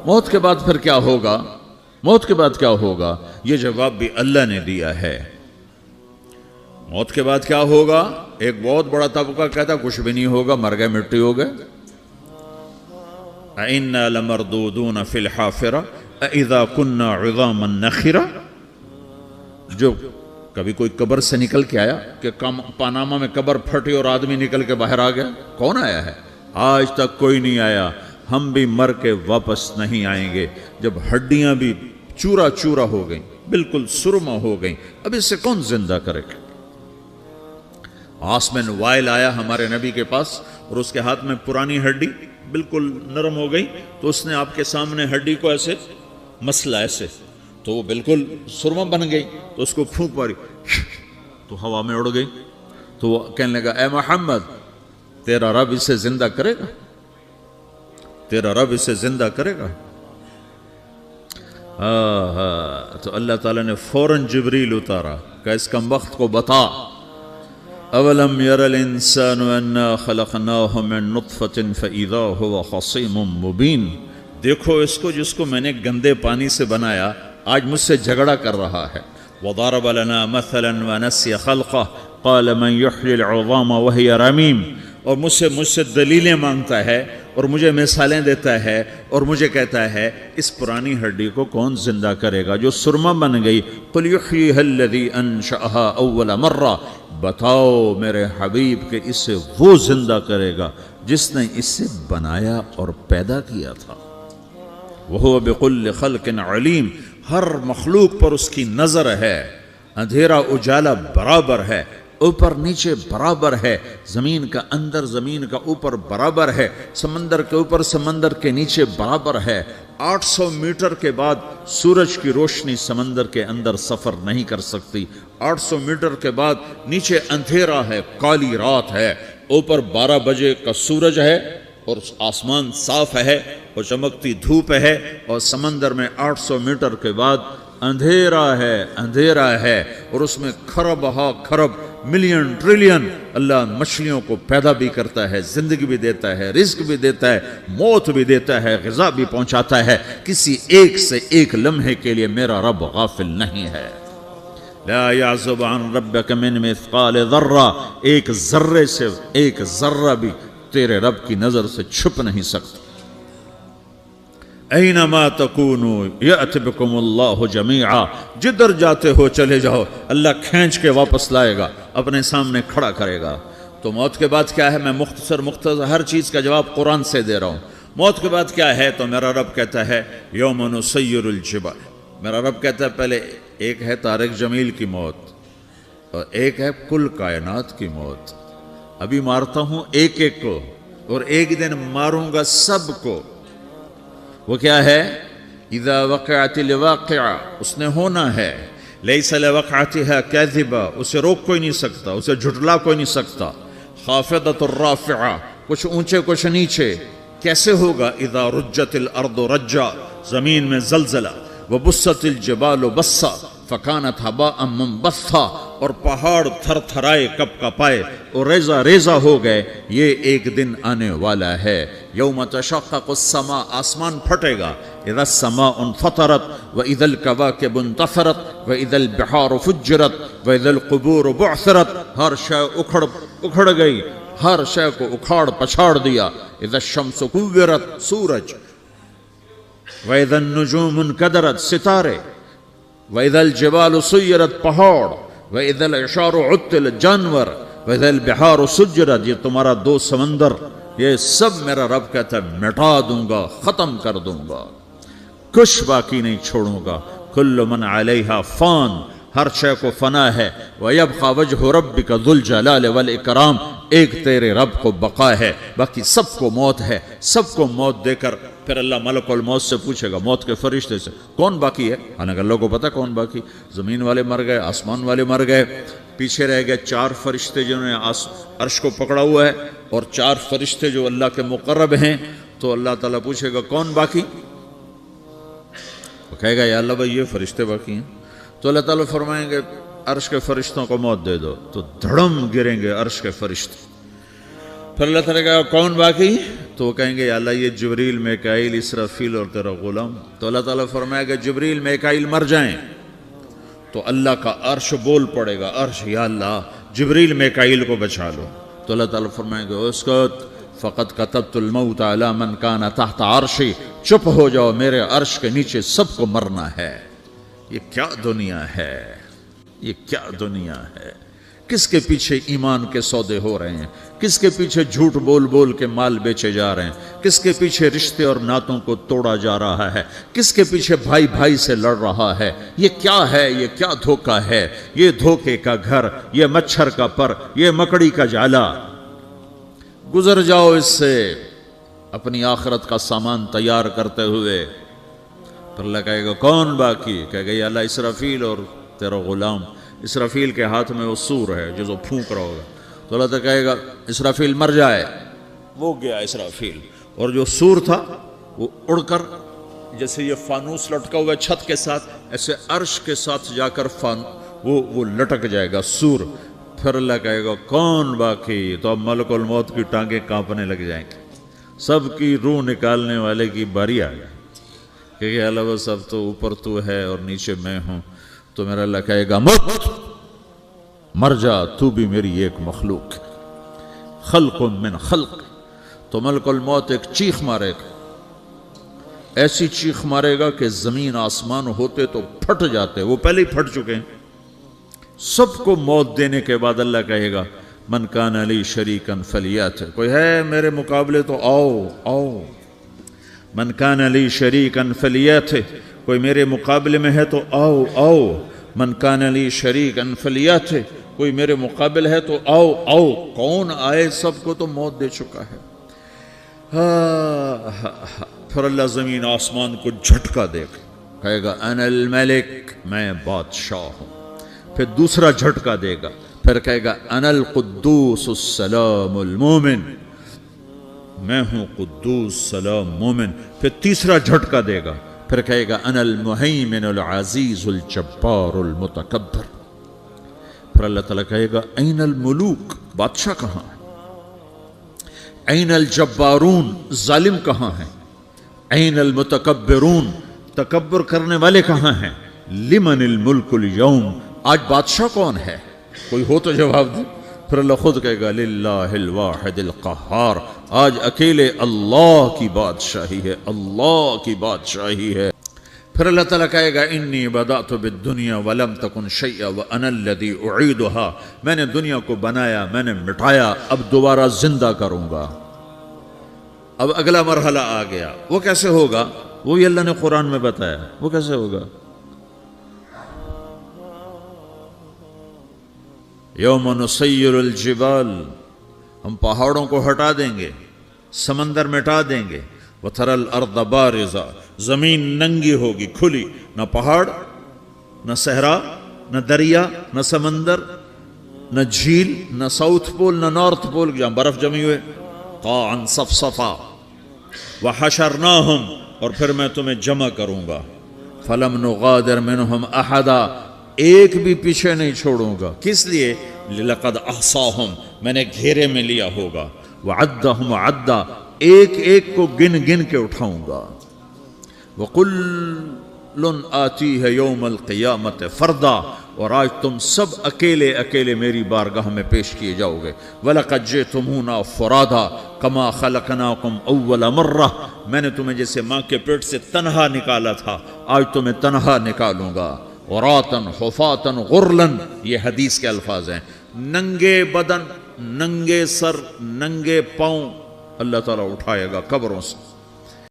موت کے بعد پھر کیا ہوگا؟ موت کے بعد کیا ہوگا؟ یہ جواب بھی اللہ نے دیا ہے۔ موت کے بعد کیا ہوگا؟ ایک بہت بڑا طبقہ کہتا کچھ بھی نہیں ہوگا، مر گئے، مٹی ہو گئے۔ اِنَّا لَمَرْدُودُونَ فِي الْحَافِرَةِ اِذَا كُنَّا عِظَامًا نَخِرَةً۔ جو کبھی کوئی قبر سے نکل کے آیا کہ پاناما میں قبر پھٹی اور آدمی نکل کے باہر آ گیا؟ کون آیا ہے؟ آج تک کوئی نہیں آیا۔ ہم بھی مر کے واپس نہیں آئیں گے۔ جب ہڈیاں بھی چورا چورا ہو گئیں، بالکل سرما ہو گئیں، اب اس سے کون زندہ کرے گا؟ عاص بن وائل آیا ہمارے نبی کے پاس اور اس کے ہاتھ میں پرانی ہڈی بالکل نرم ہو گئی، تو اس نے آپ کے سامنے ہڈی کو ایسے مسلا ایسے، تو وہ بالکل سرما بن گئی، تو اس کو پھونک ماری تو ہوا میں اڑ گئی۔ تو وہ کہنے لگا اے محمد، تیرا رب اسے زندہ کرے گا؟ تیرا رب اسے زندہ کرے گا؟ تو اللہ تعالیٰ نے فوراً جبریل اتارا کہ اس کم وقت کو بتا، اولم یر الانسان انا خلقناہ من نطفۃ فاذا هو خصیم مبین۔ دیکھو اس کو جس کو میں نے گندے پانی سے بنایا، آج مجھ سے جھگڑا کر رہا ہے۔ وضرب لنا مثلا ونسی خلقہ قال من یحیی العظام وہی رمیم۔ اور مجھ سے دلیلیں مانگتا ہے اور مجھے مثالیں دیتا ہے اور مجھے کہتا ہے اس پرانی ہڈی کو کون زندہ کرے گا جو سرما بن گئی؟ قل یحییہا الذی انشأہا اول مرہ۔ بتاؤ میرے حبیب کہ اسے وہ زندہ کرے گا جس نے اسے بنایا اور پیدا کیا تھا۔ وہو بکل خلق علیم۔ ہر مخلوق پر اس کی نظر ہے، اندھیرا اجالا برابر ہے، اوپر نیچے برابر ہے، زمین کا اندر زمین کا اوپر برابر ہے، سمندر کے اوپر سمندر کے نیچے برابر ہے۔ 800 میٹر کے بعد سورج کی روشنی سمندر کے اندر سفر نہیں کر سکتی۔ 800 میٹر کے بعد نیچے اندھیرا ہے، کالی رات ہے، اوپر 12 بجے کا سورج ہے اور آسمان صاف ہے اور چمکتی دھوپ ہے، اور سمندر میں 800 میٹر کے بعد اندھیرا ہے اور اس میں کھرب ہا کھرب ملین ٹریلین اللہ مچھلیوں کو پیدا بھی کرتا ہے، زندگی بھی دیتا ہے، رزق بھی دیتا ہے، موت بھی دیتا ہے، غذا بھی پہنچاتا ہے۔ کسی ایک سے ایک لمحے کے لیے میرا رب غافل نہیں ہے۔ لا يعزب عن ربك من مثقال ذرہ، ایک ذرے سے ایک ذرہ بھی تیرے رب کی نظر سے چھپ نہیں سکتا۔ اینما تکونوا یأت بکم اللہ جمیعا، جدھر جاتے ہو چلے جاؤ، اللہ کھینچ کے واپس لائے گا، اپنے سامنے کھڑا کرے گا۔ تو موت کے بعد کیا ہے؟ میں مختصر ہر چیز کا جواب قرآن سے دے رہا ہوں۔ موت کے بعد کیا ہے؟ تو میرا رب کہتا ہے یوم نسیر الجبال۔ میرا رب کہتا ہے پہلے ایک ہے طارق جمیل کی موت اور ایک ہے کل کائنات کی موت۔ ابھی مارتا ہوں ایک ایک کو اور ایک دن ماروں گا سب کو۔ وہ کیا ہے؟ اذا وقعت الواقعہ، اس نے ہونا ہے۔ لیس لوقعتها کاذبہ، اسے روک کوئی نہیں سکتا، اسے جھٹلا کوئی نہیں سکتا۔ خافضۃ الرافعہ، کچھ اونچے کچھ نیچے۔ کیسے ہوگا؟ اذا رجت الارض رجا، زمین میں زلزلہ۔ وبست الجبال بسا فکانت ہباء منبثا، اور پہاڑ تھر تھرائے کپ کپائے اور ریزہ ریزہ ہو گئے۔ یہ ایک دن آنے والا ہے۔ یوم تشقق السماء، آسمان پھٹے گا۔ اذا السماء انفطرت واذا الكواكب انتثرت واذا البحار فجرت واذا القبور بعثرت، ہر شے اکھڑ گئی، ہر شے کو اکھاڑ پچھاڑ دیا۔ اذا الشمس كورت، سورج۔ وَإِذَا النُّجُومُ انْكَدَرَتْ، ستارے۔ وَإِذَا الْجِبَالُ سُيِّرَتْ، پہاڑ۔ وَإِذَا الْعِشَارُ عُطِّلَتْ، جانور۔ وَإِذَا الْبِحَارُ سُجِّرَتْ، یہ تمہارا دو سمندر، یہ سب میرا رب کہتا ہے مٹا دوں گا، ختم کر دوں گا، کچھ باقی نہیں چھوڑوں گا۔ كُلُّ مَنْ عَلَيْهَا فان، ہر شے کو فنا ہے۔ وَيَبْقَى وَجْهُ رَبِّكَ ذُو الْجَلَالِ وَالْإِكْرَامِ، ایک تیرے رب کو بقا ہے، باقی سب کو موت ہے۔ سب کو موت دے کر پھر اللہ ملک الموت سے پوچھے گا، موت کے فرشتے سے، کون باقی ہے؟ حالانکہ اللہ کو پتہ کون باقی۔ زمین والے مر گئے، آسمان والے مر گئے، پیچھے رہ گئے 4 فرشتے جنہوں نے عرش کو پکڑا ہوا ہے اور 4 فرشتے جو اللہ کے مقرب ہیں۔ تو اللہ تعالیٰ پوچھے گا کون باقی؟ وہ کہے گا یا اللہ بھائی یہ فرشتے باقی ہیں۔ تو اللہ تعالیٰ فرمائیں گے عرش کے فرشتوں کو موت دے دو، تو دھڑم گریں گے عرش کے فرشتے۔ پھر اللہ تعالیٰ کہا کون باقی؟ تو وہ کہیں گے یا اللہ یہ جبریل میکائیل اسرافیل اور تیرا غلام. تو اللہ تعالیٰ فرمائے گا جبریل میکائیل مر جائیں تو اللہ کا عرش بول پڑے گا, عرش یا اللہ جبریل میکائیل کو بچا لو. تو اللہ تعالیٰ فرمائے گا اسکت فقط کتبت الموت علی من کان تحت عرشی, چپ ہو جاؤ میرے عرش کے نیچے سب کو مرنا ہے. یہ کیا دنیا ہے, یہ کیا دنیا ہے. کس کے پیچھے ایمان کے سودے ہو رہے ہیں, کس کے پیچھے جھوٹ بول بول کے مال بیچے جا رہے ہیں, کس کے پیچھے رشتے اور ناتوں کو توڑا جا رہا ہے, کس کے پیچھے بھائی بھائی سے لڑ رہا ہے. یہ کیا ہے, یہ کیا دھوکہ ہے, یہ دھوکے کا گھر, یہ مچھر کا پر, یہ مکڑی کا جالا. گزر جاؤ اس سے اپنی آخرت کا سامان تیار کرتے ہوئے. پھر اللہ کہے گا کون باقی؟ کہے گا یا اللہ اسرافیل اور تیرا غلام. اسرافیل کے ہاتھ میں وہ سور ہے جو پھونک رہا ہوگا. تو اللہ تعالیٰ کہے گا اسرافیل مر جائے, وہ گیا اسرافیل, اور جو سور تھا وہ اڑ کر جیسے یہ فانوس لٹکا ہوا ہے چھت کے ساتھ, ایسے عرش کے ساتھ جا کر وہ لٹک جائے گا سور. پھر اللہ کہے گا کون باقی؟ تو اب ملک الموت کی ٹانگیں کانپنے لگ جائیں گے, سب کی روح نکالنے والے کی باری آ گئی, کہ اللہ وہ سب تو اوپر تو ہے اور نیچے میں ہوں. تو میرا اللہ کہے گا مت, مر جا, تو بھی میری ایک مخلوق, خلق من خلق. تو ملک الموت ایک چیخ مارے گا, ایسی چیخ مارے گا کہ زمین آسمان ہوتے تو پھٹ جاتے, وہ پہلے ہی پھٹ چکے ہیں. سب کو موت دینے کے بعد اللہ کہے گا من کان لی شریکا فلیات, کوئی ہے میرے مقابلے تو آؤ آؤ. من کان لی شریکا فلیات, کوئی میرے مقابلے میں ہے تو آؤ آؤ. من کان لی شریکا فلیات, کوئی میرے مقابل ہے تو آؤ آؤ. کون آئے؟ سب کو تو موت دے چکا ہے. پھر اللہ زمین آسمان کو جھٹکا دے گا, کہے گا انا الملک, میں بادشاہ ہوں. پھر دوسرا جھٹکا دے گا, پھر کہے گا انا القدوس السلام المومن, میں ہوں قدوس سلام مومن. پھر تیسرا جھٹکا دے گا, پھر کہے گا انا المہیمن العزیز الجبار المتکبر. پھر اللہ تعالیٰ کہے گا این الملوک, بادشاہ کہاں ہے؟ این الجبارون, ظالم کہاں ہیں؟ این المتکبرون, تکبر کرنے والے کہاں ہیں؟ لمن الملک اليوم, آج بادشاہ کون ہے؟ کوئی ہو تو جواب دے. پھر اللہ خود کہے گا للہ الواحد القہار, آج اکیلے اللہ کی بادشاہی ہے, اللہ کی بادشاہی ہے. پھر اللہ تعالیٰ کہے گا انی بدأت بالدنیا ولم تکن شیئا وانا الذی اعیدہا, میں نے دنیا کو بنایا, میں نے مٹایا, اب دوبارہ زندہ کروں گا. اب اگلا مرحلہ آ گیا, وہ کیسے ہوگا؟ وہی اللہ نے قرآن میں بتایا. وہ کیسے ہوگا؟ یوم نسیر الجبال, ہم پہاڑوں کو ہٹا دیں گے, سمندر مٹا دیں گے. وتری الارض بارزا, زمین ننگی ہوگی, کھلی, نہ پہاڑ, نہ صحرا, نہ دریا, نہ سمندر, نہ جھیل, نہ ساؤتھ پول, نہ نارتھ پول جہاں برف جمی ہوئے. قاعا صفصفا وحشرناہم, اور پھر میں تمہیں جمع کروں گا. فلم نغادر منہم احدا, ایک بھی پیچھے نہیں چھوڑوں گا. کس لیے؟ لقد احصاہم, میں نے گھیرے میں لیا ہوگا. وعدہم عدا, ایک ایک کو گن گن کے اٹھاؤں گا. وَقُلٌ آتِيهَ يَوْمَ الْقِيَامَةِ فَرْدًا, اور آج تم سب اکیلے اکیلے میری بارگاہ میں پیش کیے جاؤ گے. وَلَقَدْ جِئْتُمُونَا فُرَادًا كَمَا خَلَقْنَاكُمْ أَوَّلَ مَرَّةٍ, میں نے تمہیں جیسے ماں کے پیٹ سے تنہا نکالا تھا, آج تمہیں تنہا نکالوں گا. عُرَاةً حُفَاةً غُرْلًا, یہ حدیث کے الفاظ ہیں. ننگے بدن, ننگے سر, ننگے پاؤں اللہ تعالیٰ اٹھائے گا قبروں سے.